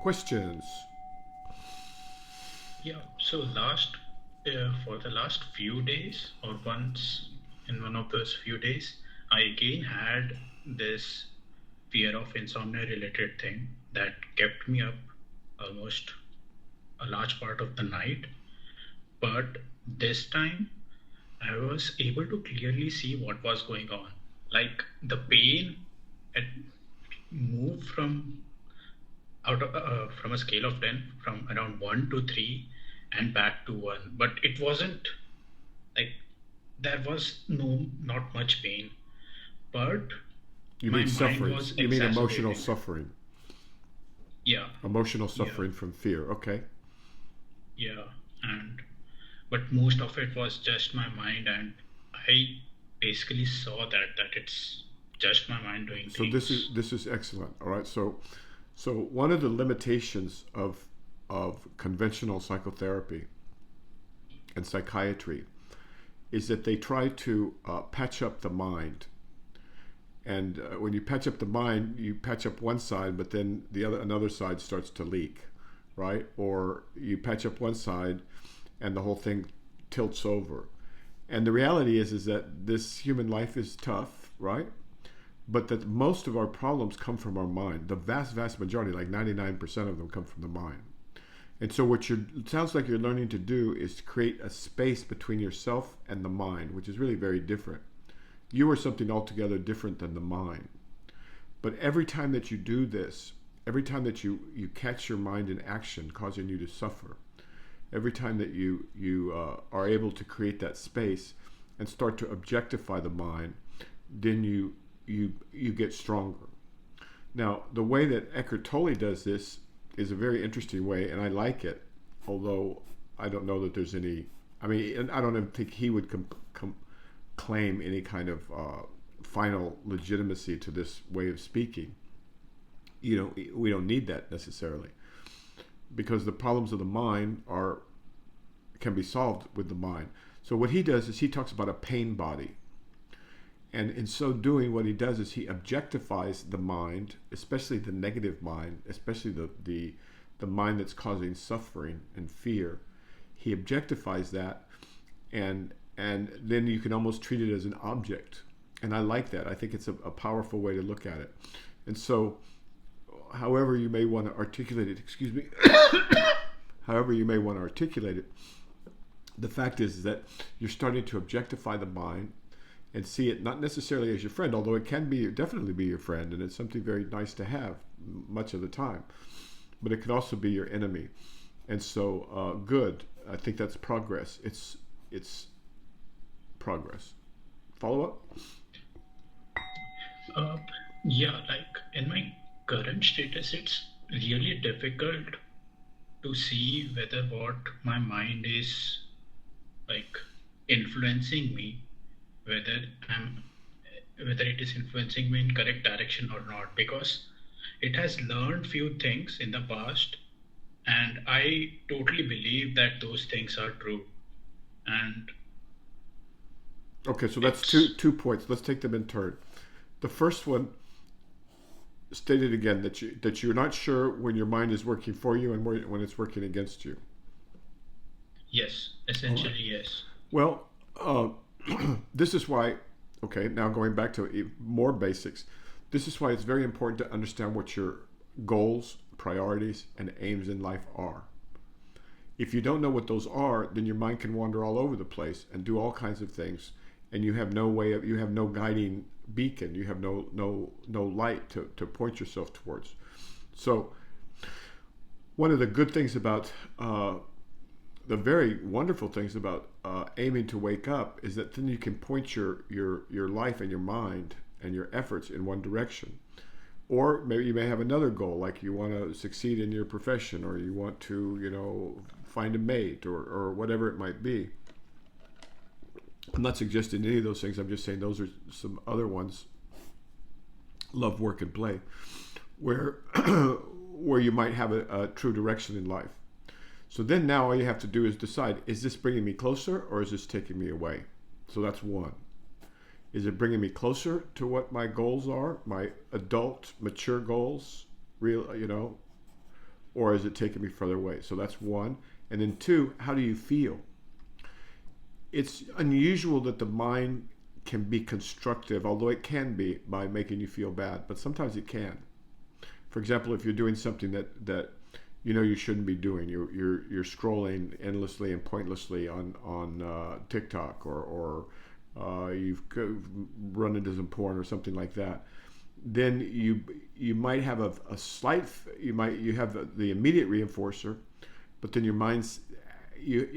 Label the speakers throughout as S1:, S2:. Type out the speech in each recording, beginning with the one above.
S1: Questions?
S2: Yeah, so for the last few days, or once in one of those few days, I again had this fear of insomnia related thing that kept me up almost a large part of the night. But this time, I was able to clearly see what was going on. Like the pain had moved from a scale of 10 from around 1 to 3 and back to 1, but it wasn't like there was not much pain, but
S1: You
S2: my
S1: mean
S2: mind
S1: suffering?
S2: was
S1: You mean emotional
S2: exacerbating.
S1: suffering?
S2: Yeah,
S1: Emotional
S2: yeah,
S1: suffering from fear. Okay.
S2: yeah. And but most of it was just my mind, and I basically saw that it's just my mind doing
S1: So this is
S2: things.
S1: this is excellent. All right. So one of the limitations of conventional psychotherapy and psychiatry is that they try to patch up the mind. And when you patch up the mind, you patch up one side, but then another side starts to leak, right? Or you patch up one side, and the whole thing tilts over. And the reality is that this human life is tough, right? But that most of our problems come from our mind. The vast majority, like 99% of them, come from the mind. And so what it sounds like you're learning to do is to create a space between yourself and the mind, which is really very different. You are something altogether different than the mind. But every time that you do this, every time that you catch your mind in action, causing you to suffer, every time that you are able to create that space and start to objectify the mind, then you get stronger. Now, the way that Eckhart Tolle does this is a very interesting way, and I like it. Although I don't know that there's any. I mean, and I don't even think he would claim any kind of final legitimacy to this way of speaking. You know, we don't need that necessarily because the problems of the mind are can be solved with the mind. So what he does is he talks about a pain body. And in so doing, what he does is he objectifies the mind, especially the negative mind, especially the mind that's causing suffering and fear. He objectifies that, and then you can almost treat it as an object. And I like that. I think it's a powerful way to look at it. And so, however you may want to articulate it, excuse me, however you may want to articulate it, the fact is that you're starting to objectify the mind and see it not necessarily as your friend, although it can be definitely be your friend, and it's something very nice to have much of the time. But it could also be your enemy, and so good. I think that's progress. It's progress. Follow up.
S2: Uh, yeah, like in my current status, it's really difficult to see whether what my mind is like influencing me, whether I'm whether it is influencing me in correct direction or not, because it has learned few things in the past, and I totally believe that those things are true. And
S1: Okay, so that's
S2: it's
S1: two points. Let's take them in turn. The first one stated again that you're not sure when your mind is working for you and when it's working against you.
S2: yes,
S1: All right.
S2: essentially yes.
S1: Well, uh, this is why. Okay, now going back to more basics. This is why it's very important to understand what your goals, priorities, and aims in life are. If you don't know what those are, then your mind can wander all over the place and do all kinds of things, and you have no guiding beacon, you have no light to point yourself towards. So one of the good things about the very wonderful things about aiming to wake up is that then you can point your life and your mind and your efforts in one direction. Or maybe you may have another goal, like you want to succeed in your profession, or you want to, find a mate, or whatever it might be. I'm not suggesting any of those things. I'm just saying those are some other ones. Love, work, and play, where where you might have a true direction in life. So then now all you have to do is decide: is this bringing me closer, or is this taking me away? So that's one. Is it bringing me closer to what my goals are, my adult, mature goals, real, or is it taking me further away? So that's one. And then two, how do you feel? It's unusual that the mind can be constructive, although it can be by making you feel bad, but sometimes it can. For example, if you're doing something that you know you shouldn't be doing, you're scrolling endlessly and pointlessly on TikTok, or you've run into some porn or something like that, then you might have a slight, you have the immediate reinforcer, but then your mind's,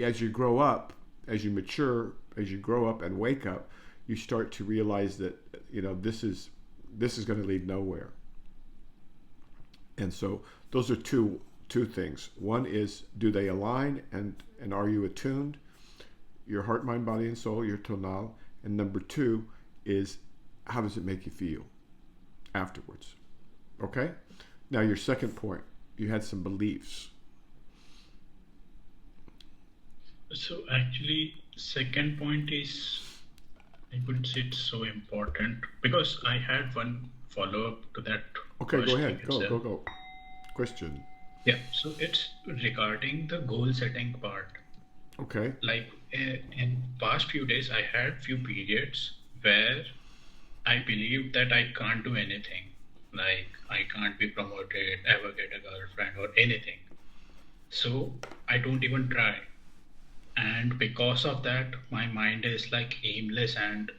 S1: as you grow up, as you mature, as you grow up and wake up, you start to realize that, you know, this is going to lead nowhere. And so those are two things. One is, do they align, and are you attuned, your heart, mind, body, and soul, your tonal? And number two is, how does it make you feel afterwards? Okay? Now your second point, you had some beliefs.
S2: So actually, second point is, I wouldn't say it's so important, because I had one follow-up to that.
S1: Okay,
S2: first
S1: go ahead.
S2: thing itself.
S1: Go. Question.
S2: Yeah, so it's regarding the goal setting part.
S1: Okay.
S2: Like in past few days, I had few periods where I believed that I can't do anything. Like I can't be promoted, ever get a girlfriend or anything. So I don't even try. And because of that, my mind is like aimless and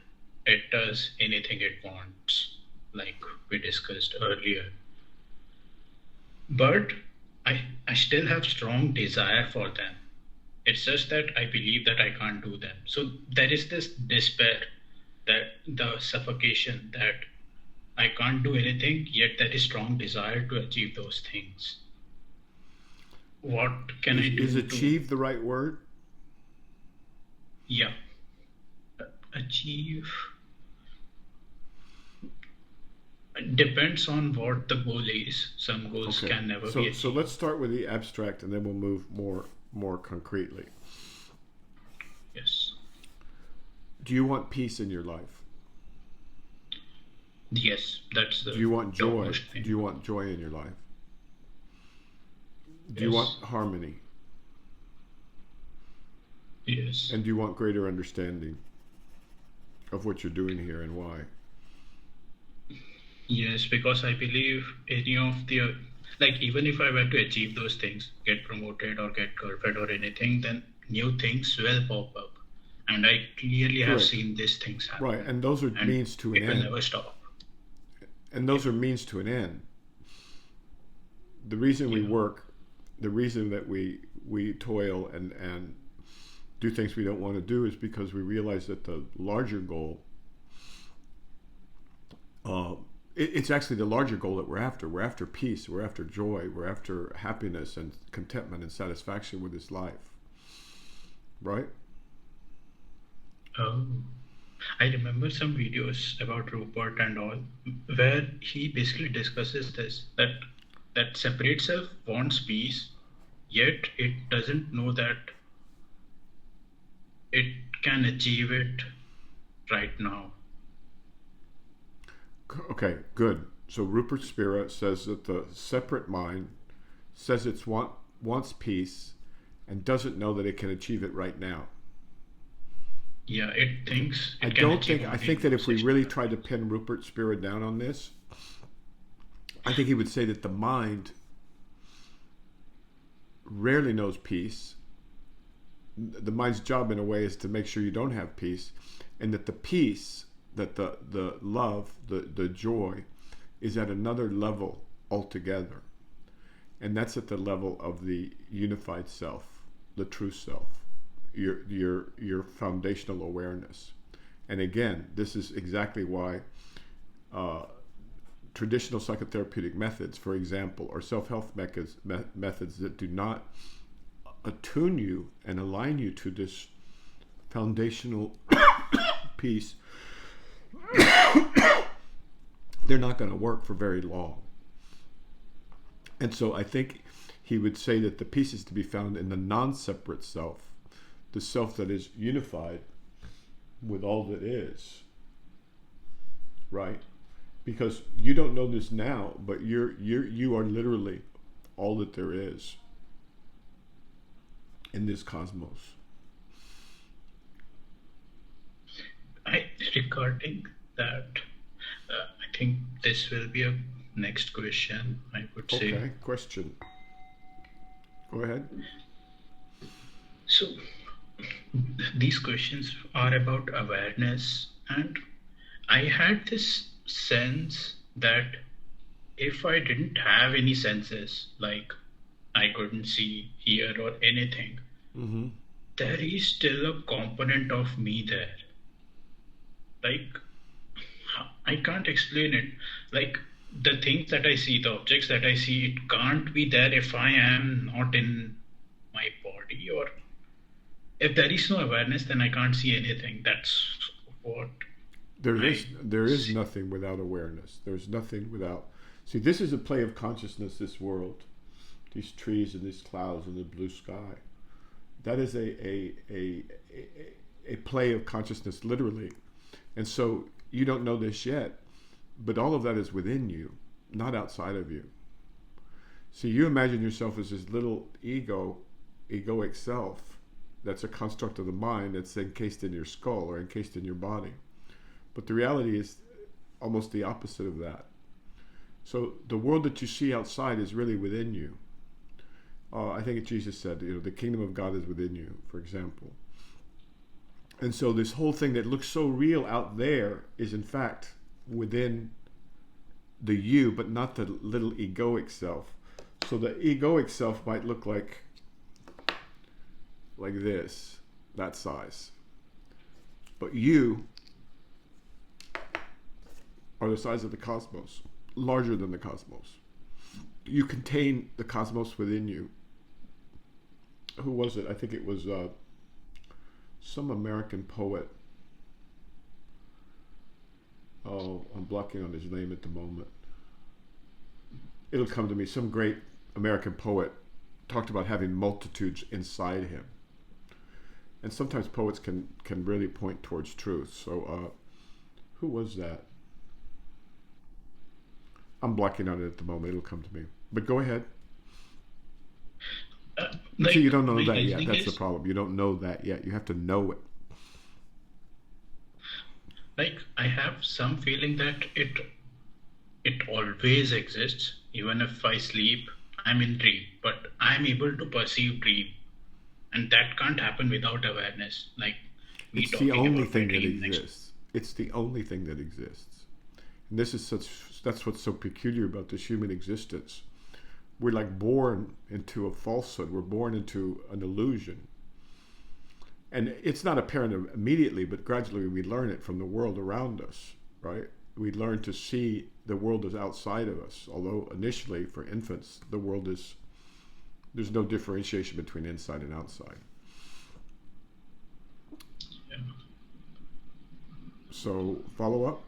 S2: it does anything it wants, like we discussed earlier. But I still have strong desire for them. It's just that I believe that I can't do them. So there is this despair, that the suffocation, that I can't do anything, yet there is strong desire to achieve those things. What can I do?
S1: Is achieve the right word?
S2: Yeah. Achieve depends on what the goal is. Some goals
S1: Okay.
S2: can never be
S1: So
S2: achieved.
S1: let's start with the abstract, and then we'll move more concretely.
S2: Yes.
S1: Do you want peace in your life?
S2: Yes, that's the
S1: Do you want joy?
S2: topmost thing.
S1: Do you want joy in your life? Do you
S2: Yes.
S1: want harmony?
S2: Yes.
S1: And do you want greater understanding of what you're doing here and why?
S2: Yes, because I believe any of the, like, even if I were to achieve those things, get promoted or get girlfriend or anything, then new things will pop up. And I clearly have
S1: Correct.
S2: seen these things happen.
S1: Right, and those are
S2: And
S1: means to an
S2: it will
S1: end.
S2: never stop.
S1: And those are means to an end. The reason we
S2: Yeah.
S1: work, the reason that we toil and do things we don't want to do, is because we realize that the larger goal, it's actually the larger goal that we're after. We're after peace, we're after joy, we're after happiness and contentment and satisfaction with this life. Right?
S2: Oh. I remember some videos about Rupert and all, where he basically discusses this, that separate self wants peace, yet it doesn't know that it can achieve it right now.
S1: Okay, good. So Rupert Spira says that the separate mind says wants peace and doesn't know that it can achieve it right now.
S2: Yeah, it thinks
S1: I
S2: it can
S1: don't
S2: achieve
S1: think. I
S2: only
S1: think that if we really
S2: conversation.
S1: tried to pin Rupert Spira down on this, I think he would say that the mind rarely knows peace. The mind's job, in a way, is to make sure you don't have peace, and that the peace, that the love, the joy, is at another level altogether, and that's at the level of the unified self, the true self, your foundational awareness. And again, this is exactly why traditional psychotherapeutic methods, for example, or self-help methods that do not attune you and align you to this foundational piece, they're not going to work for very long. And so I think he would say that the peace is to be found in the non-separate self, the self that is unified with all that is, right? Because you don't know this now, but you are literally all that there is in this cosmos.
S2: Regarding that, I think this will be a next question, I would say.
S1: Okay, question. Go ahead.
S2: So, these questions are about awareness, and I had this sense that if I didn't have any senses, like I couldn't see, hear, or anything,
S1: Mm-hmm.
S2: there is still a component of me there. Like, I can't explain it. Like, the things that I see, the objects that I see, it can't be there if I am not in my body, or if there is no awareness, then I can't see anything. That's what
S1: There
S2: I
S1: is
S2: see.
S1: nothing without awareness. There's nothing without. See, this is a play of consciousness. This world, these trees and these clouds and the blue sky. That is a play of consciousness, literally. And so you don't know this yet, but all of that is within you, not outside of you. So you imagine yourself as this little egoic self. That's a construct of the mind that's encased in your skull or encased in your body. But the reality is almost the opposite of that. So the world that you see outside is really within you. I think Jesus said, the kingdom of God is within you, for example. And so this whole thing that looks so real out there is in fact within the you, but not the little egoic self. So the egoic self might look like this, that size. But you are the size of the cosmos, larger than the cosmos. You contain the cosmos within you. Who was it? I think it was some American poet. Oh, I'm blocking on his name at the moment. It'll come to me. Some great American poet talked about having multitudes inside him. And sometimes poets can really point towards truth. So who was that? I'm blocking on it at the moment. It'll come to me. But go ahead. See, you don't know
S2: My
S1: that yet.
S2: reasoning
S1: That's the
S2: is,
S1: problem. You don't know that yet. You have to know it.
S2: I have some feeling that it always exists. Even if I sleep, I'm in dream, but I'm able to perceive dream, and that can't happen without awareness. Like me
S1: It's the
S2: talking
S1: only
S2: about my
S1: thing that
S2: dream next.
S1: exists. It's the only thing that exists. And that's what's so peculiar about this human existence. We're like born into a falsehood. We're born into an illusion. And it's not apparent immediately, but gradually we learn it from the world around us, right? We learn to see the world as outside of us. Although initially, for infants, there's no differentiation between inside and outside.
S2: Yeah.
S1: So, follow up?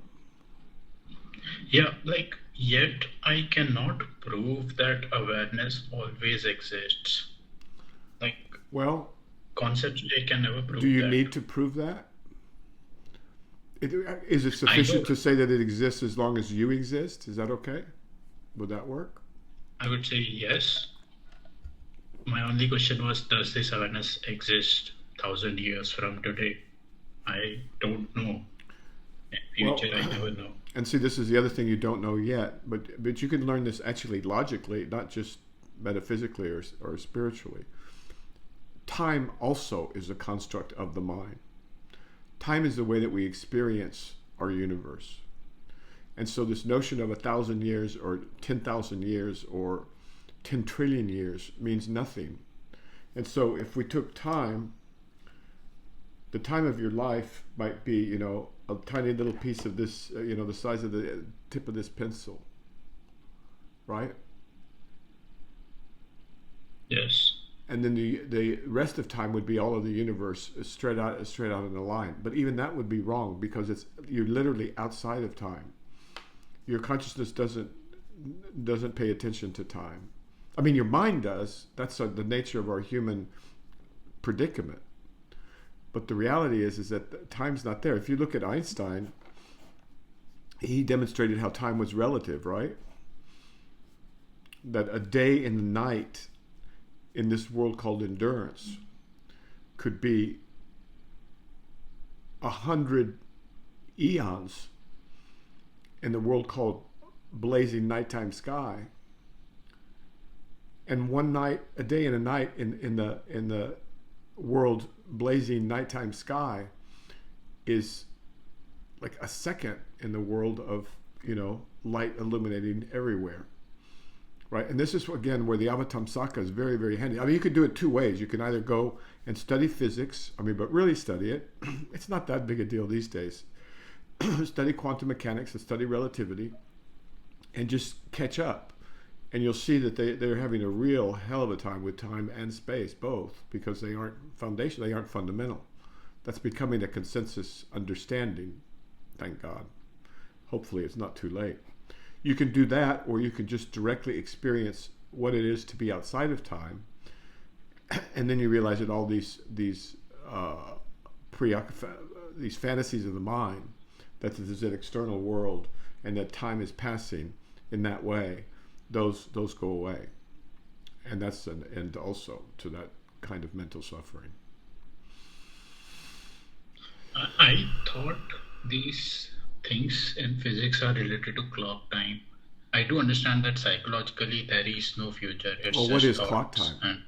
S2: Yeah, yet I cannot prove that awareness always exists. Like,
S1: Well,
S2: conceptually, I can never
S1: do
S2: prove
S1: you
S2: that.
S1: need to prove that? Is it
S2: I know,
S1: sufficient to say that it exists as long as you exist? Is that okay? Would that work?
S2: I would say yes. My only question was, does this awareness exist 1,000 years from today? I don't know. In
S1: Well,
S2: future, I never know.
S1: and see, this is the other thing you don't know yet, but you can learn this actually logically, not just metaphysically or spiritually. Time also is a construct of the mind. Time is the way that we experience our universe. And so this notion of 1,000 years or 10,000 years or 10 trillion years means nothing. And so if we took time, the time of your life might be, a tiny little piece of this, the size of the tip of this pencil, right?
S2: Yes.
S1: And then the rest of time would be all of the universe straight out in a line. But even that would be wrong because you're literally outside of time. Your consciousness doesn't pay attention to time. I mean, your mind does. That's the nature of our human predicament. But the reality is that time's not there. If you look at Einstein, he demonstrated how time was relative, right? that a day and a night in this world called endurance could be 100 eons in the world called blazing nighttime sky, and one night, a day and a night in the world blazing nighttime sky is like a second in the world of, you know, light illuminating everywhere, right? And this is again where the avatamsaka is very, very handy. I mean, you could do it two ways. You can either go and study physics, but really study it. It's not that big a deal these days. Study quantum mechanics and study relativity and just catch up. And you'll see that they're having a real hell of a time with time and space, both, because they aren't foundational, they aren't fundamental. That's becoming a consensus understanding, thank God. Hopefully it's not too late. You can do that, or you can just directly experience what it is to be outside of time, and then you realize that all these fantasies of the mind, that there's an external world and that time is passing in that way, those go away. And that's an end also to that kind of mental suffering.
S2: I thought these things in physics are related to clock time. I do understand that psychologically there is no future. It's
S1: well, what is clock time?
S2: And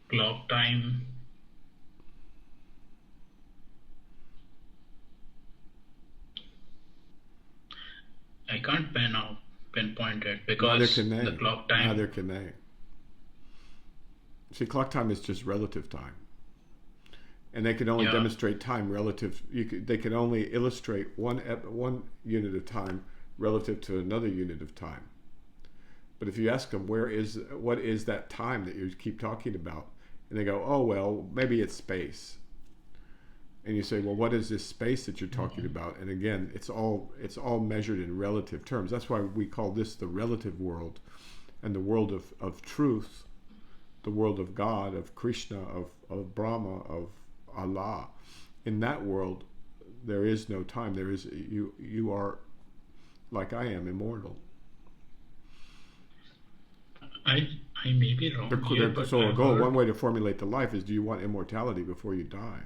S2: clock time, I can't pinpoint it because the clock time.
S1: Neither can they. See, clock time is just relative time, and they can only demonstrate time relative. They can only illustrate one unit of time relative to another unit of time. But if you ask them what is that time that you keep talking about, and they go, oh well, maybe it's space. And you say, well, what is this space that you're talking about? And again, it's all measured in relative terms. That's why we call this the relative world, and the world of truth, the world of God, of Krishna, of Brahma, of Allah. In that world, there is no time. There is you are, like I am, immortal.
S2: I may be wrong here, but
S1: so one way to formulate the life is: do you want immortality before you die?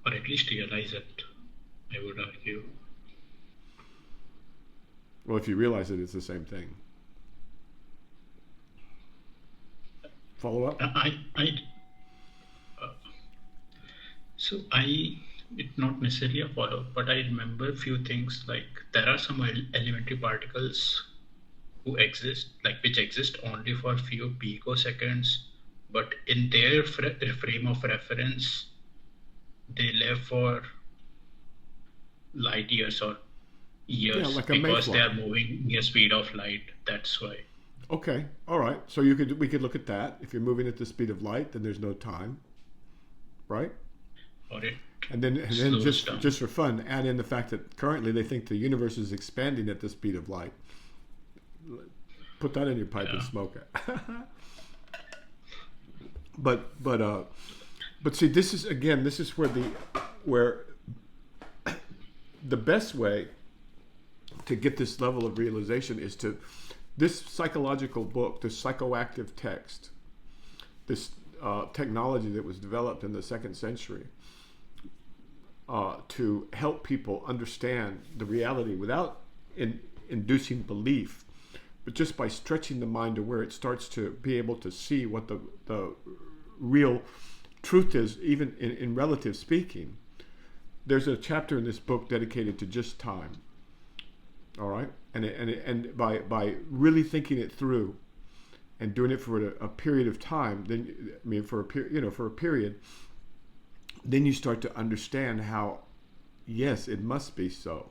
S2: Or at least realize it, I would argue.
S1: Well, if you realize it, it's the same thing. Follow up?
S2: It's not necessarily a follow-up, but I remember a few things, like there are some elementary particles which exist only for a few picoseconds, but in their frame of reference, they live for light years or years,
S1: like
S2: because they are moving near speed of light. That's why.
S1: Okay, all right. So we could look at that. If you're moving at the speed of light, then there's no time, right?
S2: Or it
S1: and then just for fun, add in the fact that currently they think the universe is expanding at the speed of light. Put that in your pipe and smoke it. But see, this is where the best way to get this level of realization is to this psychological book, this psychoactive text, this technology that was developed in the 2nd century to help people understand the reality without inducing belief, but just by stretching the mind to where it starts to be able to see what the real truth is, even in relative speaking. There's a chapter in this book dedicated to just time. All right, and by really thinking it through and doing it for a period of time, then for a period, then you start to understand how, yes, it must be so.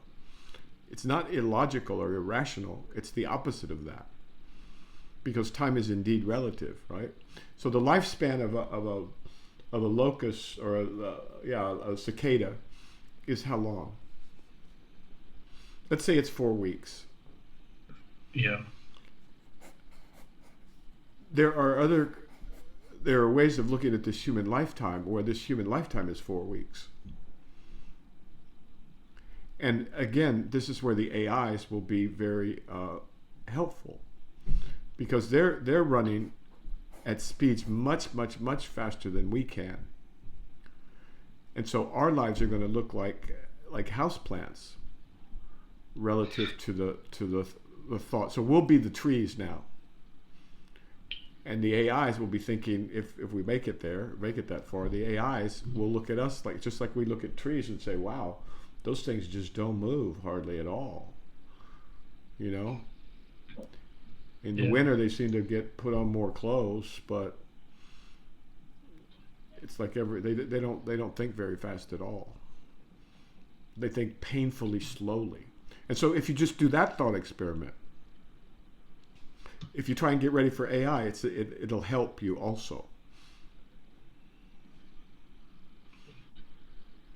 S1: It's not illogical or irrational. It's the opposite of that, because time is indeed relative, right? So the lifespan of a locust or a cicada is how long? Let's say it's 4 weeks.
S2: Yeah.
S1: There are ways of looking at this human lifetime where this human lifetime is 4 weeks. And again, this is where the AIs will be very helpful, because they're running at speeds much, much, much faster than we can. And so our lives are going to look like houseplants relative to the thought. So we'll be the trees now. And the AIs will be thinking, if we make it that far, the AIs will look at us just like we look at trees and say, wow, those things just don't move hardly at all. You know? In the winter, they seem to get put on more clothes, but it's like they don't think very fast at all. They think painfully slowly. And so if you just do that thought experiment, if you try and get ready for AI, it'll help you also.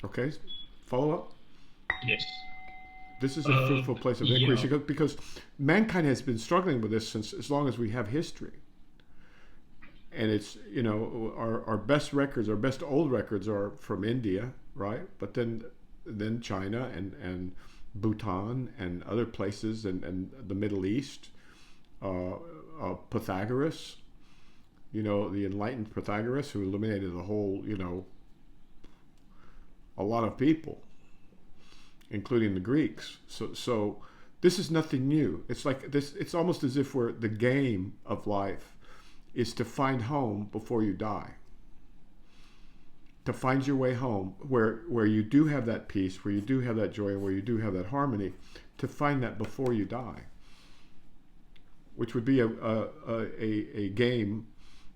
S1: Okay? Follow up?
S2: Yes.
S1: This is a fruitful place of inquiry, because mankind has been struggling with this since as long as we have history. And it's, our best records, our best old records are from India, right? But then China and Bhutan and other places and the Middle East. Pythagoras, the enlightened Pythagoras, who eliminated the whole, a lot of people, including the Greeks. So this is nothing new. It's like this. It's almost as if the game of life is to find home before you die. To find your way home, where you do have that peace, where you do have that joy, and where you do have that harmony. To find that before you die. Which would be a game,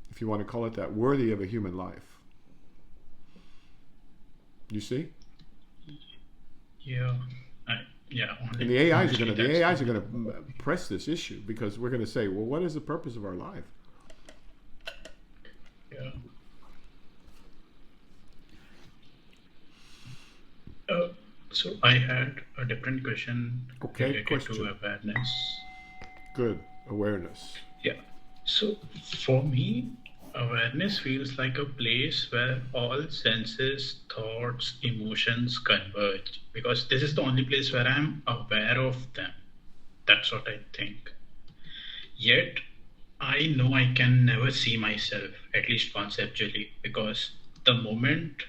S1: if you want to call it that, worthy of a human life. You see?
S2: Yeah.
S1: And the AIs are going to press this issue, because we're going to say, well, what is the purpose of our life?
S2: Yeah. So I had a different question related to awareness.
S1: Good. Awareness.
S2: Yeah. So for me, awareness feels like a place where all senses, thoughts, emotions converge, because this is the only place where I'm aware of them. That's what I think. Yet, I know I can never see myself, at least conceptually, because the moment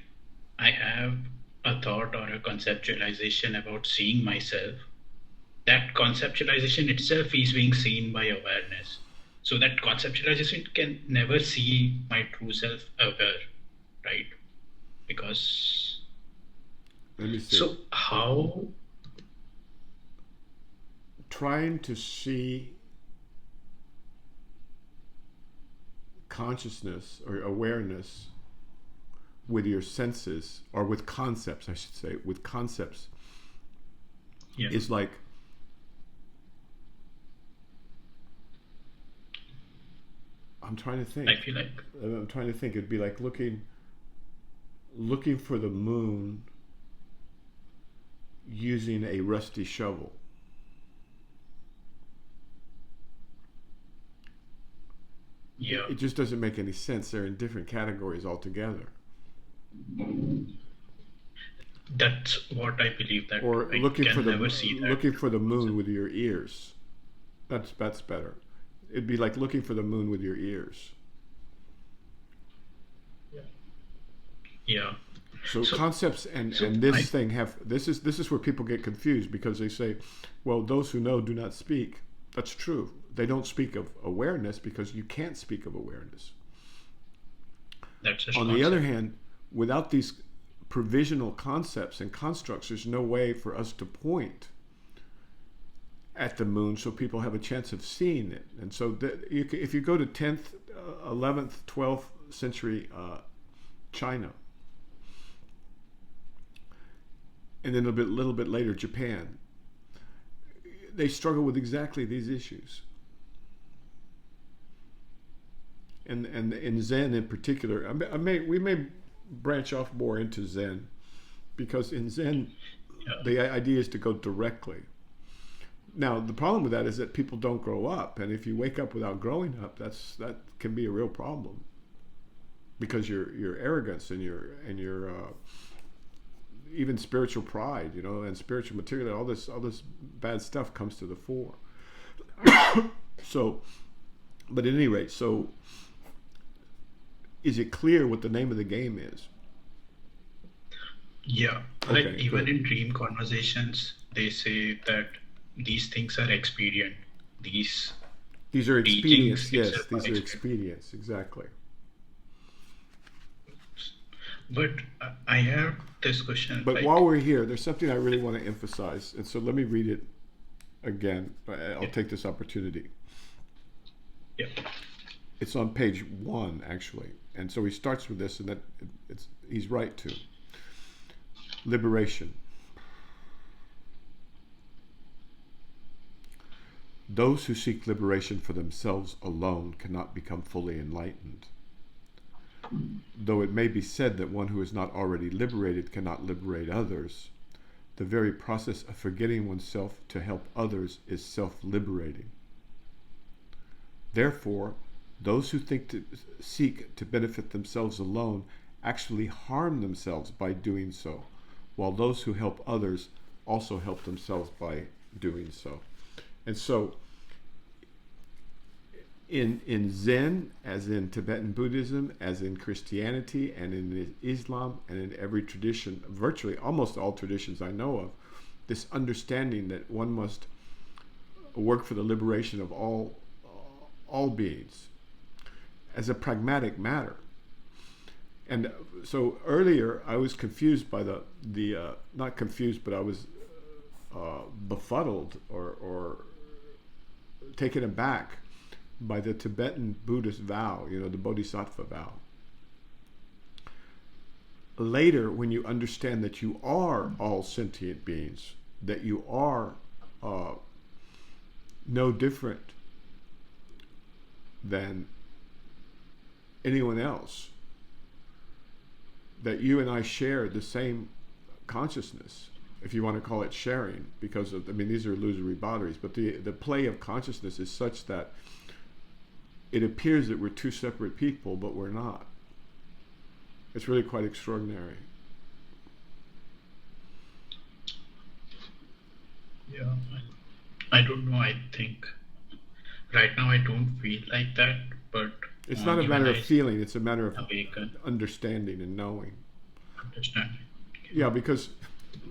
S2: I have a thought or a conceptualization about seeing myself, that conceptualization itself is being seen by awareness. So that conceptualization can never see my true self ever, right? Because...
S1: Let me see.
S2: So how...
S1: Trying to see consciousness or awareness with your senses, or with concepts, I should say, with concepts, is like... I'm trying to think.
S2: I feel like...
S1: I'm trying to think. It'd be like looking for the moon using a rusty shovel.
S2: Yeah.
S1: It just doesn't make any sense. They're in different categories altogether.
S2: That's what I believe, that
S1: or
S2: I
S1: looking
S2: can
S1: for the
S2: never see that.
S1: looking for the moon with your ears. That's better. It'd be like looking for the moon with your ears.
S2: Yeah.
S1: So concepts and this thing have this is where people get confused, because they say, well, those who know do not speak. That's true. They don't speak of awareness because you can't speak of awareness.
S2: That's
S1: on the other hand, without these provisional concepts and constructs, there's no way for us to point at the moon so people have a chance of seeing it. And so if you go to 10th, 11th, 12th century China, and then a little bit later Japan, they struggle with exactly these issues. And in Zen in particular, we may branch off more into Zen, because in Zen, the idea is to go directly. Now, the problem with that is that people don't grow up, and if you wake up without growing up, that can be a real problem, because your arrogance and your even spiritual pride, you know, and spiritual material, all this bad stuff comes to the fore. So, but at any rate, so is it clear what the name of the game is?
S2: Yeah, like
S1: Okay,
S2: even
S1: good.
S2: in dream conversations, they say that these things are expedient. These
S1: These are
S2: teachings
S1: expedients, yes,
S2: itself
S1: these
S2: are
S1: are
S2: expedient.
S1: expedients, exactly.
S2: But I have this question,
S1: But
S2: like,
S1: while we're here, there's something I really want to emphasize, and so let me read it again. I'll
S2: yeah,
S1: take this opportunity.
S2: yeah,
S1: It's on page 1, actually, and so he starts with this, and that he's right to liberation. Those who seek liberation for themselves alone cannot become fully enlightened. Though it may be said that one who is not already liberated cannot liberate others, the very process of forgetting oneself to help others is self-liberating. Therefore, those who seek to benefit themselves alone actually harm themselves by doing so, while those who help others also help themselves by doing so. And so, in Zen, as in Tibetan Buddhism, as in Christianity, and in Islam, and in every tradition, virtually almost all traditions I know of, this understanding that one must work for the liberation of all beings as a pragmatic matter. And so earlier I was confused by the not confused, but I was befuddled or taken aback by the Tibetan Buddhist vow, you know, the Bodhisattva vow. Later, when you understand that you are all sentient beings, that you are no different than anyone else, that you and I share the same consciousness, if you want to call it sharing, because of, I mean, these are illusory boundaries, but the play of consciousness is such that it appears that we're two separate people, but we're not. It's really quite extraordinary.
S2: yeah. I don't know. I think right now I don't feel like that, but
S1: It's not a
S2: even
S1: matter of
S2: I
S1: feeling, it's a matter of
S2: awaken,
S1: understanding and knowing.
S2: understanding.
S1: Yeah, because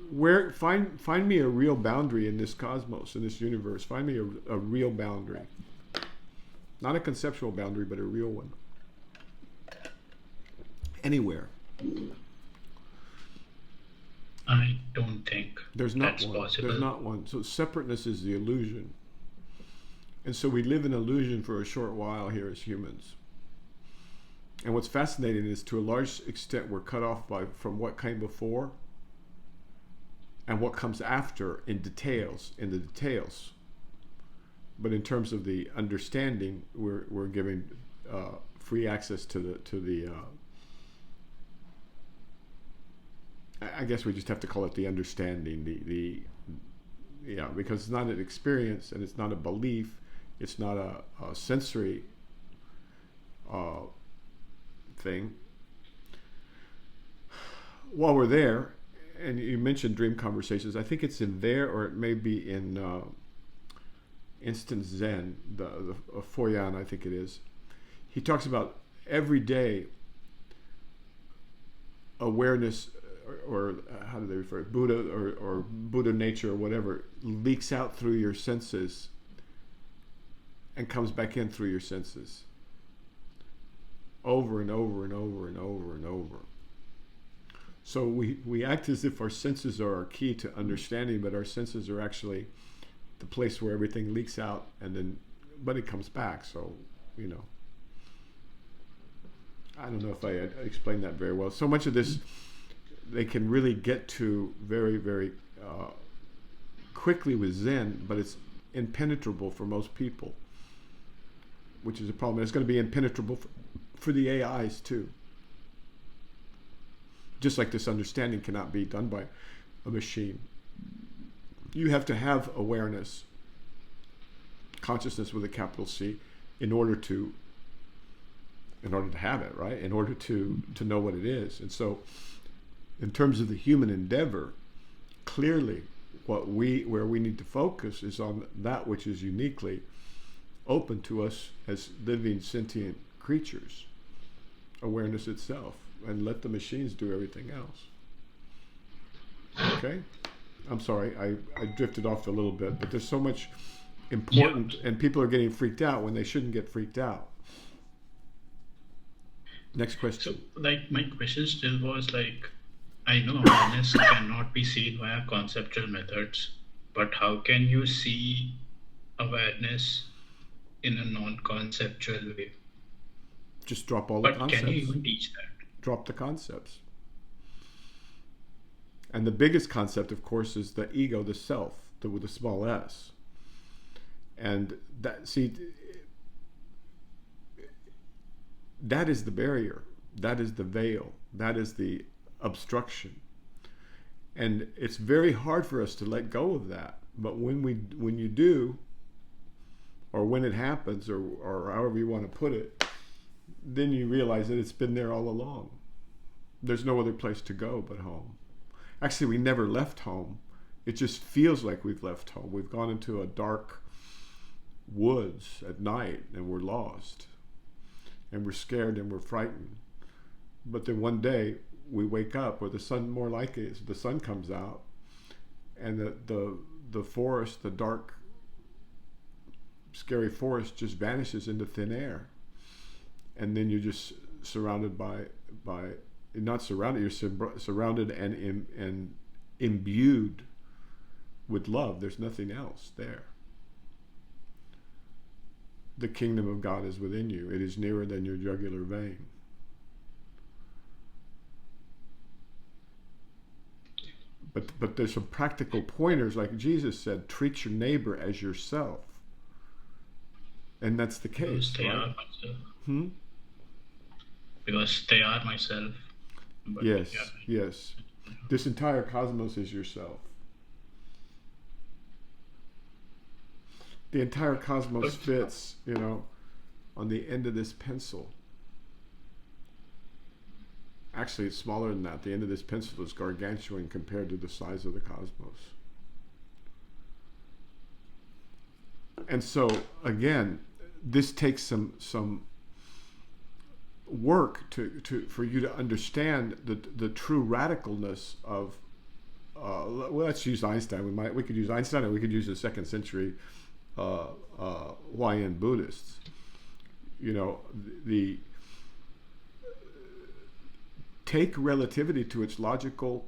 S1: where find me a real boundary in this cosmos, in this universe. Find me a real boundary. Not a conceptual boundary, but a real one. Anywhere.
S2: I don't think
S1: There's not
S2: that's
S1: one. There's
S2: possible.
S1: not one. So separateness is the illusion. And so we live in illusion for a short while here as humans. And what's fascinating is, to a large extent, we're cut off from what came before and what comes after in the details. But in terms of the understanding, we're giving free access to the I guess we just have to call it the understanding, the yeah, because it's not an experience and it's not a belief, it's not a sensory thing. While we're there, and you mentioned dream conversations, I think it's in there, or it may be in Instant Zen, the Foyan, I think it is. He talks about every day awareness, or how do they refer it? Buddha or Buddha nature or whatever leaks out through your senses and comes back in through your senses over and over and over and over and over. So we act as if our senses are our key to understanding, but our senses are actually the place where everything leaks out, and then but it comes back. So, you know, I don't know if I explained that very well. So much of this they can really get to very, very quickly with Zen, but it's impenetrable for most people, which is a problem. It's going to be impenetrable for the AIs too. Just like this understanding cannot be done by a machine. You have to have awareness, consciousness with a capital C, in order to have it, right? In order to know what it is. And so in terms of the human endeavor, clearly where we need to focus is on that which is uniquely open to us as living sentient creatures, awareness itself, and let the machines do everything else. Okay? I'm sorry, I drifted off a little bit, but there's so much important, and people are getting freaked out when they shouldn't get freaked out. Next question.
S2: So, like, my question still was like, I know awareness cannot be seen via conceptual methods, but how can you see awareness in a non-conceptual way?
S1: Just drop all the
S2: But
S1: concepts.
S2: can you even teach that?
S1: Drop the concepts. And the biggest concept, of course, is the ego, the self, with a small s. And that, see, that is the barrier. That is the veil. That is the obstruction. And it's very hard for us to let go of that. But when you do, or when it happens, or however you want to put it, then you realize that it's been there all along. There's no other place to go but home. Actually, we never left home. It just feels like we've left home. We've gone into a dark woods at night and we're lost. And we're scared and we're frightened. But then one day we wake up, or the sun, more like it is, the sun comes out, and the forest, the dark, scary forest just vanishes into thin air. And then you're just surrounded by not surrounded, you're surrounded and imbued with love. There's nothing else there. The kingdom of God is within you. It is nearer than your jugular vein. But there's some practical pointers, like Jesus said, treat your neighbor as yourself. And that's the case,
S2: Because they
S1: right?
S2: are myself. Because they are myself. But
S1: yes, yes. This entire cosmos is yourself. The entire cosmos fits, on the end of this pencil. Actually, it's smaller than that. The end of this pencil is gargantuan compared to the size of the cosmos. And so, again, this takes some work for you to understand the true radicalness of. Well, let's use Einstein. We could use Einstein, or we could use the second century Hawaiian Buddhists. Take relativity to its logical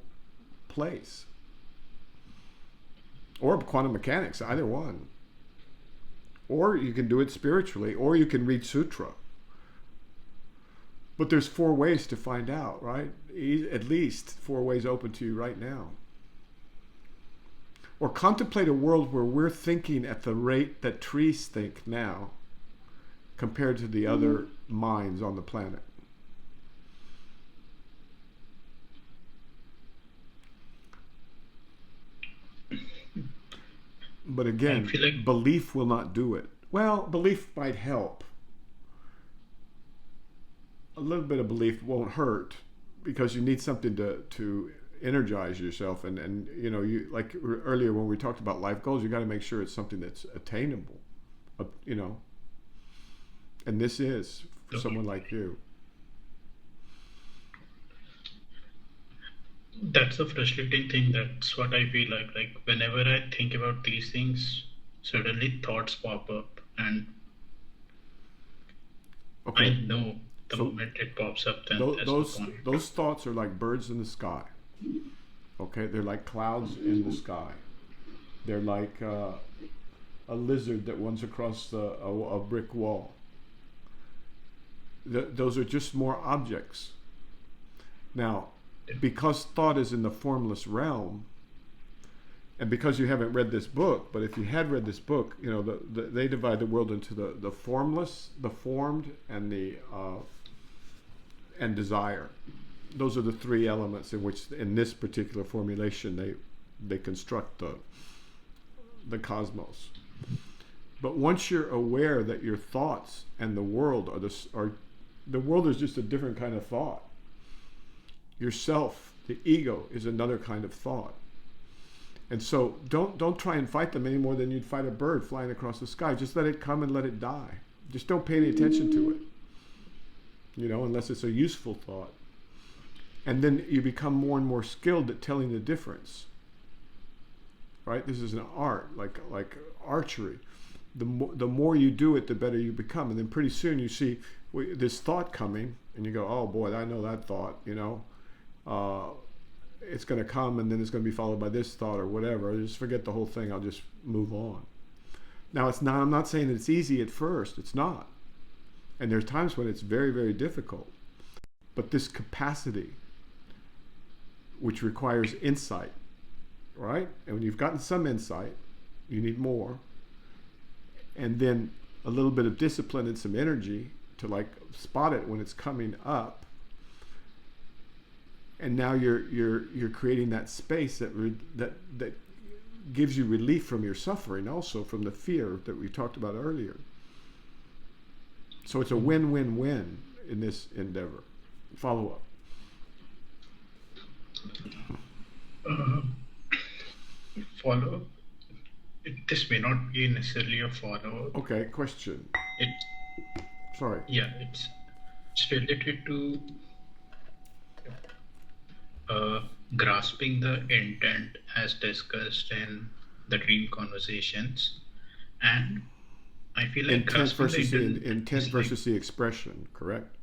S1: place, or quantum mechanics, either one. Or you can do it spiritually, or you can read sutra. But there's 4 ways to find out, right? At least 4 ways open to you right now. Or contemplate a world where we're thinking at the rate that trees think now, compared to the other minds on the planet. But again, belief will not do it. Well, belief might help. A little bit of belief won't hurt, because you need something to energize yourself. And you, like earlier when we talked about life goals, you got to make sure it's something that's attainable. And this is for someone like you.
S2: That's the frustrating thing. That's what I feel like. Like, whenever I think about these things, suddenly thoughts pop up, and I know the moment it pops up, then that's the point.
S1: Those thoughts are like birds in the sky. Okay, they're like clouds in the sky. They're like a lizard that runs across a brick wall. Those are just more objects. Now, because thought is in the formless realm, and because you haven't read this book, but if you had read this book, they divide the world into the formless, the formed, and and desire. Those are the 3 elements in which, in this particular formulation, they construct the cosmos. But once you're aware that your thoughts and the world the world is just a different kind of thought. Yourself The ego is another kind of thought. And so don't try and fight them any more than you'd fight a bird flying across the sky. Just let it come and let it die. Just don't pay any attention to it. Unless it's a useful thought. And then you become more and more skilled at telling the difference. Right? This is an art, like archery. The more you do it, the better you become. And then pretty soon you see this thought coming, and you go, oh boy, I know that thought, it's going to come, and then it's going to be followed by this thought or whatever. Just forget the whole thing. I'll just move on. Now, I'm not saying it's easy at first. It's not. And there's times when it's very, very difficult. But this capacity, which requires insight, right? And when you've gotten some insight, you need more. And then a little bit of discipline and some energy to spot it when it's coming up. And now you're creating that space that gives you relief from your suffering, also from the fear that we talked about earlier. So it's a win-win-win in this endeavor. Follow up.
S2: Follow. This may not be necessarily a follow.
S1: Okay, question. Sorry.
S2: Yeah, it's related to grasping the intent as discussed in the dream conversations, and I feel like
S1: intent versus
S2: the
S1: the expression, correct?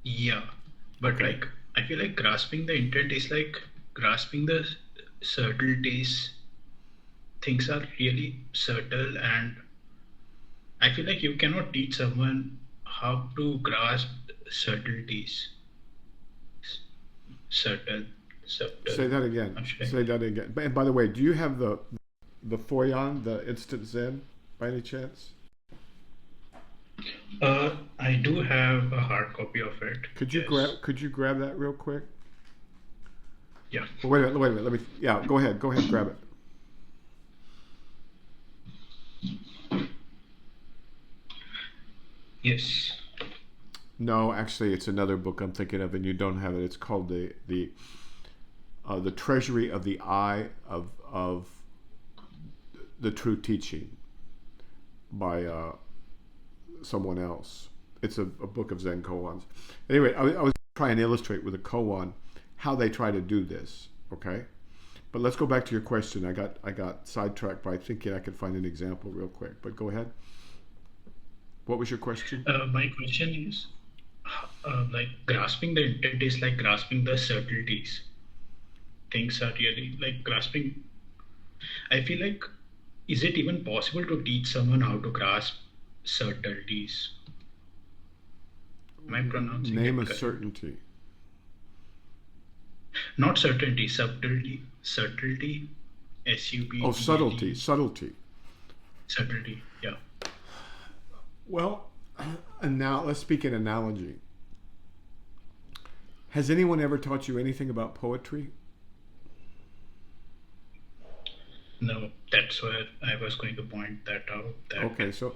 S2: Yeah, but
S1: Okay.
S2: I feel like grasping the intent is like grasping the subtleties. Things are really subtle, and I feel like you cannot teach someone how to grasp subtleties. Subtle.
S1: Say that again.
S2: How should I-
S1: Say that again. And by the way, do you have the Foyan, the Instant Zen, by any chance?
S2: I do have a hard copy of it.
S1: Could you
S2: yes.
S1: grab that real quick?
S2: Yeah.
S1: Well, wait a minute. Let me. Yeah, go ahead. Grab it.
S2: Yes.
S1: No, actually, it's another book I'm thinking of, and you don't have it. It's called the Treasury of the Eye of the True Teaching by someone else. It's a book of Zen Koans. Anyway, I was trying to illustrate with a koan how they try to do this. Okay, but let's go back to your question. I got sidetracked by thinking I could find an example real quick. But go ahead. What was your question?
S2: My question is, grasping the intent is like grasping the subtleties. Things are really like grasping. I feel like, is it even possible to teach someone how to grasp subtleties? Am I pronouncing
S1: Name
S2: it
S1: a
S2: correct?
S1: certainty.
S2: Not certainty, subtlety. Subtlety. S-U-B.
S1: Oh, subtlety. Subtlety.
S2: Subtlety, yeah.
S1: Well, and now let's speak in analogy. Has anyone ever taught you anything about poetry?
S2: No, that's where I was going to point that out. That
S1: Okay, so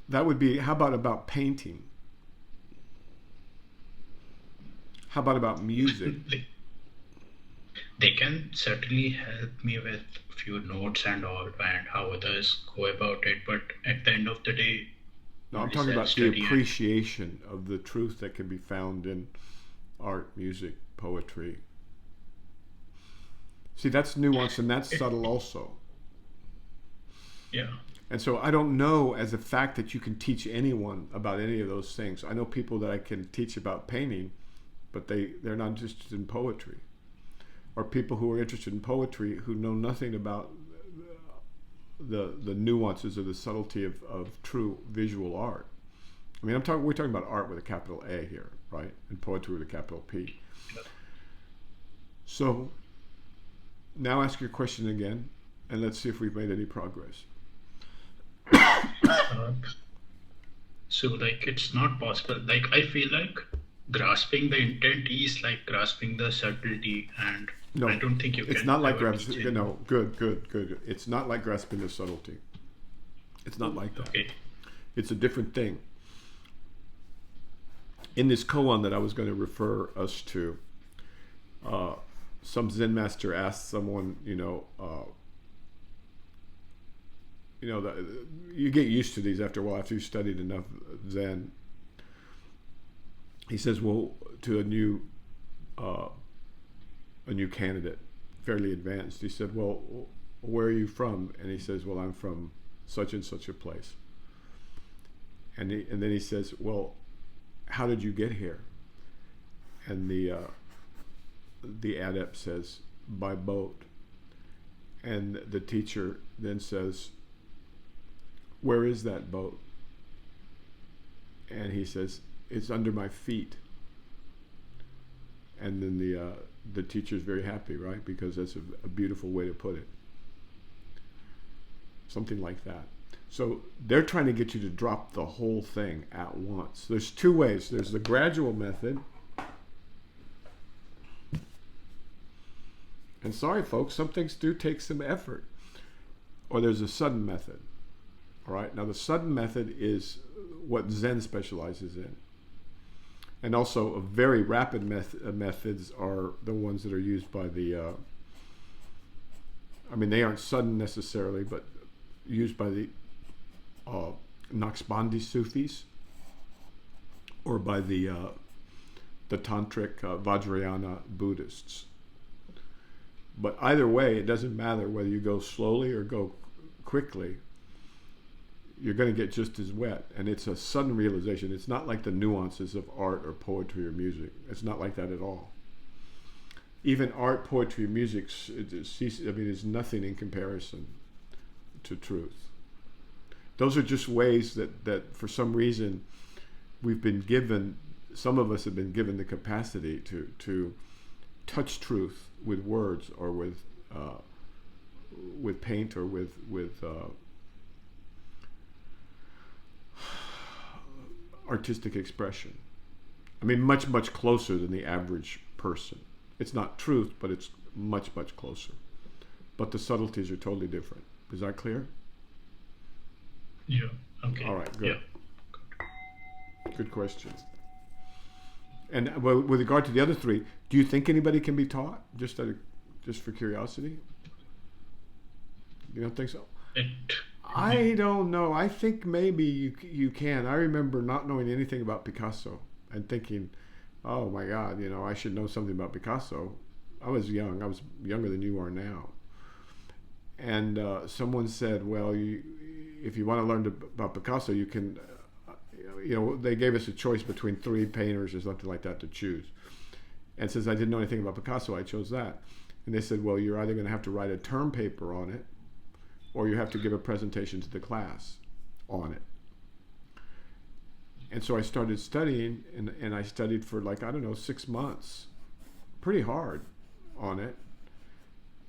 S1: that would be, how about painting? How about music?
S2: They can certainly help me with few notes and all, and how others go about it. But at the end of the day,
S1: No, I'm
S2: only
S1: talking about the
S2: self-study and-
S1: appreciation of the truth that can be found in art, music, poetry. See, that's nuanced and that's subtle also.
S2: Yeah.
S1: And so I don't know as a fact that you can teach anyone about any of those things. I know people that I can teach about painting, but they're not interested in poetry. Or people who are interested in poetry who know nothing about the nuances or the subtlety of true visual art. I mean, we're talking about art with a capital A here, right? And poetry with a capital P. So now ask your question again, and let's see if we've made any progress.
S2: So it's not possible. I feel like grasping the intent is like grasping the subtlety, and
S1: No,
S2: I don't think you can.
S1: it's not like
S2: ever teach
S1: grasping.
S2: it.
S1: No, good. It's not like grasping the subtlety. It's not like that.
S2: Okay.
S1: It's a different thing. In this koan that I was going to refer us to, uh, some Zen master asked someone, you get used to these after a while, after you've studied enough Zen. He says, well, to a new candidate, fairly advanced, he said, well, where are you from? And he says, well, I'm from such and such a place. And then he says, well, how did you get here? And the adept says, by boat. And the teacher then says, where is that boat? And he says, it's under my feet. And then the teacher's very happy, right? Because that's a beautiful way to put it. Something like that. So they're trying to get you to drop the whole thing at once. There's two ways. There's the gradual method. And sorry, folks, some things do take some effort. Or there's a sudden method. All right. Now, the sudden method is what Zen specializes in. And also, a very rapid methods are the ones that are used by the, they aren't sudden necessarily, but used by the Naqshbandi Sufis, or by the Tantric Vajrayana Buddhists. But either way, it doesn't matter whether you go slowly or go quickly. You're going to get just as wet. And it's a sudden realization. It's not like the nuances of art or poetry or music. It's not like that at all. Even art, poetry, music, is nothing in comparison to truth. Those are just ways that for some reason we've been given, some of us have been given the capacity to touch truth with words or with paint or with artistic expression. Much, much closer than the average person. It's not truth, but it's much, much closer. But the subtleties are totally different. Is that clear?
S2: Yeah. Okay.
S1: All right. Good.
S2: Yeah.
S1: Good question. And with regard to the other three, do you think anybody can be taught? Just for curiosity. You don't think so? I don't know. I think maybe you can. I remember not knowing anything about Picasso and thinking, oh my God, I should know something about Picasso. I was young. I was younger than you are now. And someone said, well, if you want to learn about Picasso, you can, they gave us a choice between 3 painters or something like that to choose. And since I didn't know anything about Picasso, I chose that. And they said, well, you're either going to have to write a term paper on it, or you have to give a presentation to the class on it. And so I started studying, and I studied for 6 months, pretty hard on it.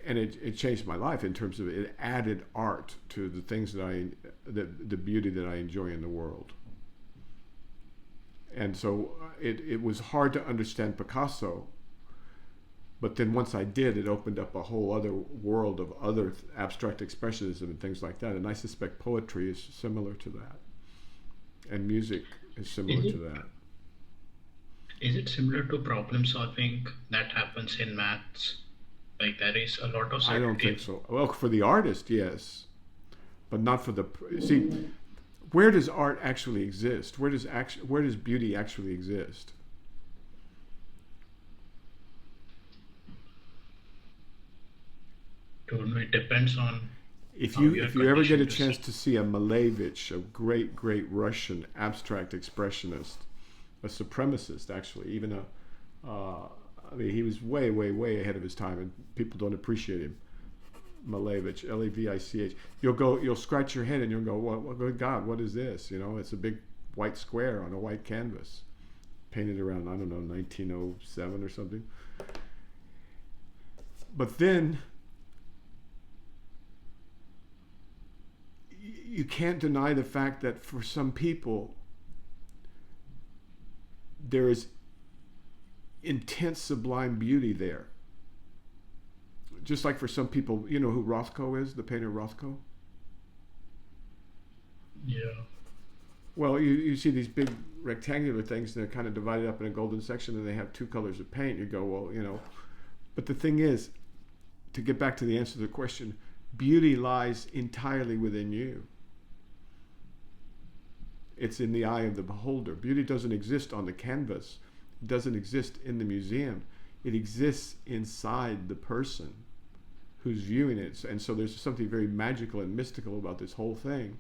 S1: And it changed my life in terms of it added art to the things the beauty that I enjoy in the world. And so it was hard to understand Picasso, but then once I did, it opened up a whole other world of other abstract expressionism and things like that. And I suspect poetry is similar to that, and music is similar to that.
S2: Is it similar to problem solving that happens in maths? Like there is a lot of.
S1: I don't think so. Well, for the artist, yes, but not for the. See, where does art actually exist? Where does beauty actually exist?
S2: Don't know. It depends on.
S1: If you ever get a chance to see a Malevich, a great Russian abstract expressionist, a supremacist actually, even he was way ahead of his time, and people don't appreciate him. Malevich, Levich. You'll scratch your head and you'll go, well, good God, what is this? It's a big white square on a white canvas, painted around, 1907 or something. But then you can't deny the fact that for some people there is intense sublime beauty there. Just like for some people, you know who Rothko is, the painter Rothko?
S2: Yeah.
S1: Well, you see these big rectangular things, they're kind of divided up in a golden section, and they have 2 colors of paint. You go, well, But the thing is, to get back to the answer to the question, beauty lies entirely within you. It's in the eye of the beholder. Beauty doesn't exist on the canvas. It doesn't exist in the museum. It exists inside the person who's viewing it. And so there's something very magical and mystical about this whole thing,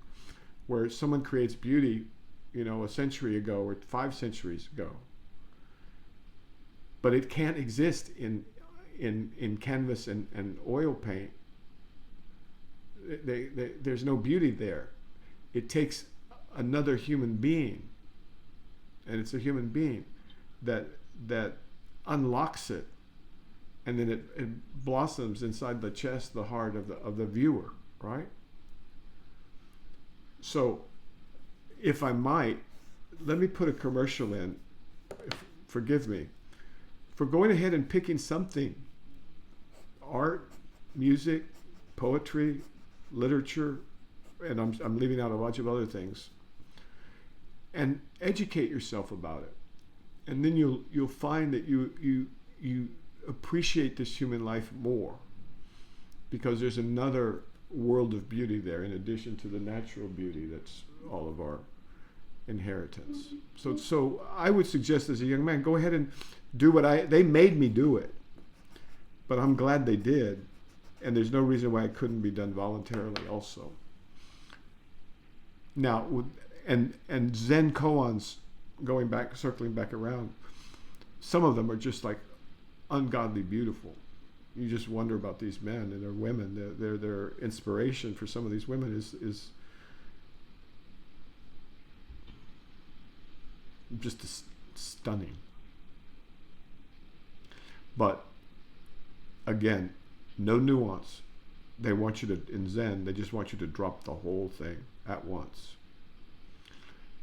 S1: where someone creates beauty, a century ago or 5 centuries ago. But it can't exist in canvas and oil paint. There's no beauty there. It takes another human being, and it's a human being that unlocks it, and then it blossoms inside the chest, the heart of the viewer, right? So, if I might, let me put a commercial in. Forgive me for going ahead and picking something: art, music, poetry, literature, and I'm leaving out a bunch of other things. And educate yourself about it, and then you'll find that you appreciate this human life more, because there's another world of beauty there in addition to the natural beauty that's all of our inheritance. So I would suggest, as a young man, go ahead and do they made me do it, but I'm glad they did, and there's no reason why it couldn't be done voluntarily also. Now, and Zen Koans, circling back around, some of them are just like ungodly beautiful. You just wonder about these men and their women. Their inspiration for some of these women is just stunning. But again, no nuance. They want you to, in Zen, they just want you to drop the whole thing at once.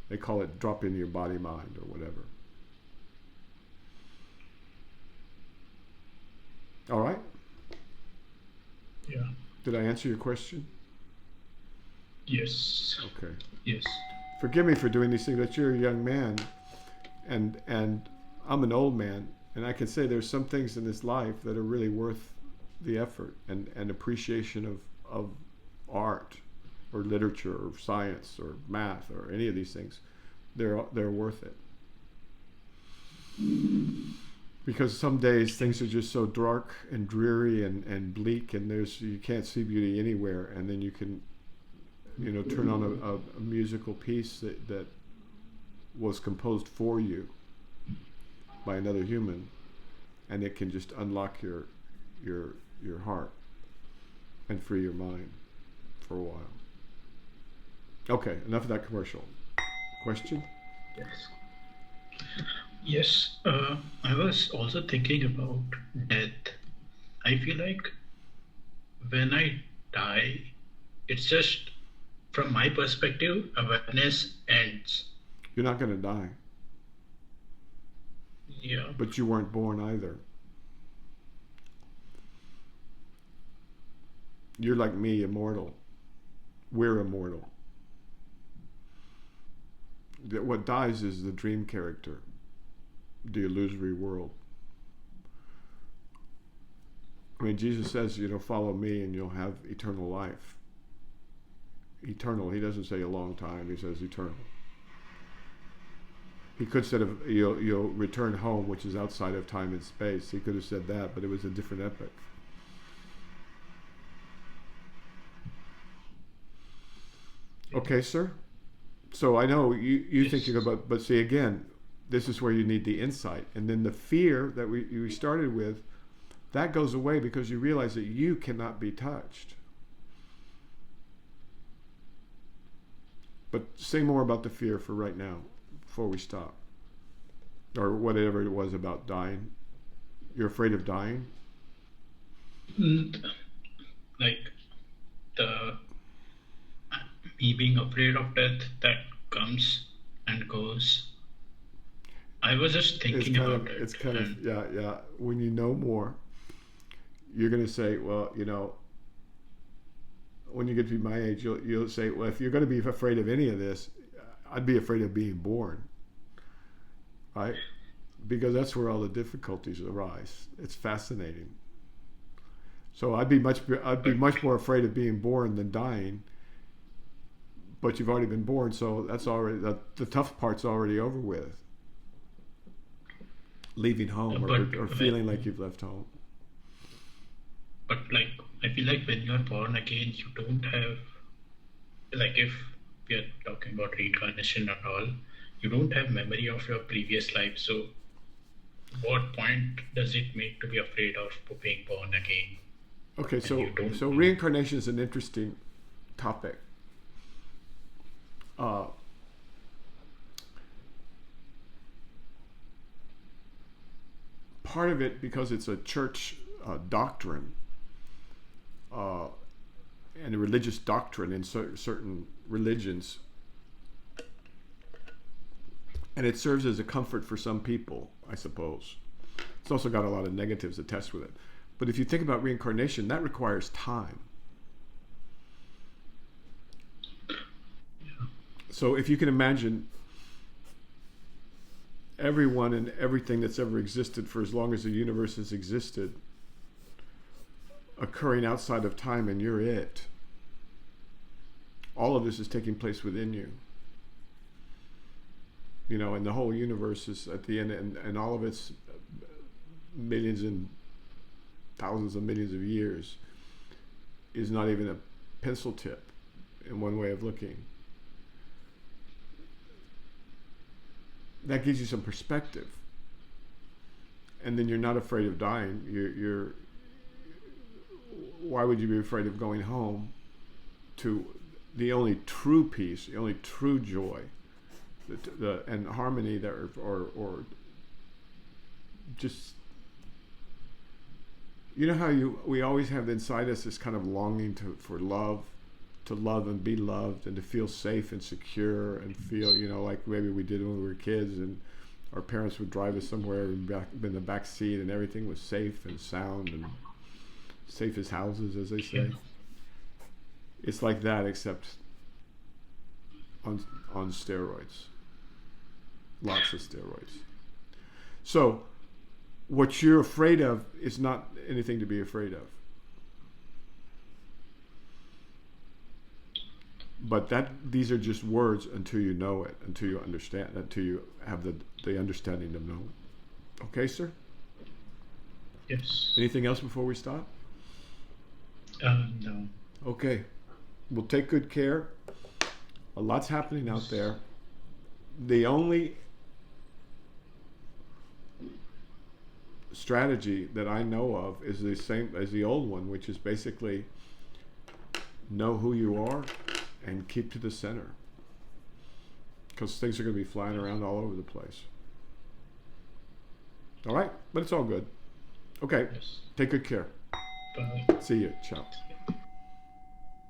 S1: They call it drop into your body, mind, or whatever. All right?
S2: Yeah.
S1: Did I answer your question?
S2: Yes.
S1: Okay.
S2: Yes.
S1: Forgive me for doing these things, but you're a young man, and I'm an old man, and I can say there's some things in this life that are really worth the effort and appreciation of art, or literature, or science, or math, or any of these things. They're worth it. Because some days things are just so dark and dreary and bleak, and you can't see beauty anywhere, and then you can turn on a musical piece that was composed for you by another human, and it can just unlock your heart and free your mind for a while. Okay, enough of that commercial. Question?
S2: Yes. Yes. I was also thinking about death. I feel like when I die, it's just, from my perspective, awareness ends.
S1: You're not going to die.
S2: Yeah.
S1: But you weren't born either. You're like me, immortal. We're immortal. What dies is the dream character, the illusory world. I mean, Jesus says, follow me and you'll have eternal life. Eternal, he doesn't say a long time, he says eternal. He could have said you'll return home, which is outside of time and space. He could have said that, but it was a different epoch. Okay, sir? So I know you
S2: Yes.
S1: thinking about, but see, again, this is where you need the insight. And then the fear that we started with, that goes away because you realize that you cannot be touched. But say more about the fear for right now, before we stop. Or whatever it was about dying. You're afraid of dying?
S2: Like me being afraid of death that comes and goes. I was just thinking about it.
S1: It's kind of, yeah. When you know more, you're going to say, well, when you get to be my age, you'll say, well, if you're going to be afraid of any of this, I'd be afraid of being born. Right? because that's where all the difficulties arise. It's fascinating. So I'd be much more afraid of being born than dying. But you've already been born, so that's already the tough part's already over with. Leaving home or feeling like you've left home.
S2: But like, I feel like when you're born again, you don't have, like, if we are talking about reincarnation and all, you don't have memory of your previous life. So what point does it make to be afraid of being born again?
S1: Okay, so reincarnation is an interesting topic. Part of it, because it's a church doctrine and a religious doctrine in certain religions, and it serves as a comfort for some people, I suppose. It's also got a lot of negatives attached with it. But if you think about reincarnation, that requires time. So if you can imagine everyone and everything that's ever existed for as long as the universe has existed occurring outside of time, and you're it. All of this is taking place within you. You know, and the whole universe is at the end, and all of its millions and thousands of millions of years is not even a pencil tip in one way of looking. That gives you some perspective, and then you're not afraid of dying. You're why would you be afraid of going home to the only true peace, the only true joy, and harmony that, or just, you know how we always have inside us this kind of longing for love, to love and be loved, and to feel safe and secure, and feel, you know, like maybe we did when we were kids, and our parents would drive us somewhere in the back seat, and everything was safe and sound, and safe as houses, as they say. It's like that, except on steroids. Lots of steroids. So what you're afraid of is not anything to be afraid of. But these are just words until you know it, until you understand, until you have the understanding to know it. Okay, sir?
S2: Yes.
S1: Anything else before we stop?
S2: No.
S1: Okay. Well, take good care. A lot's happening out there. The only strategy that I know of is the same as the old one, which is basically know who you are and keep to the center, because things are going to be flying around all over the place. All right, but it's all good. Okay.
S2: Yes.
S1: Take good care.
S2: Bye.
S1: See you. Ciao.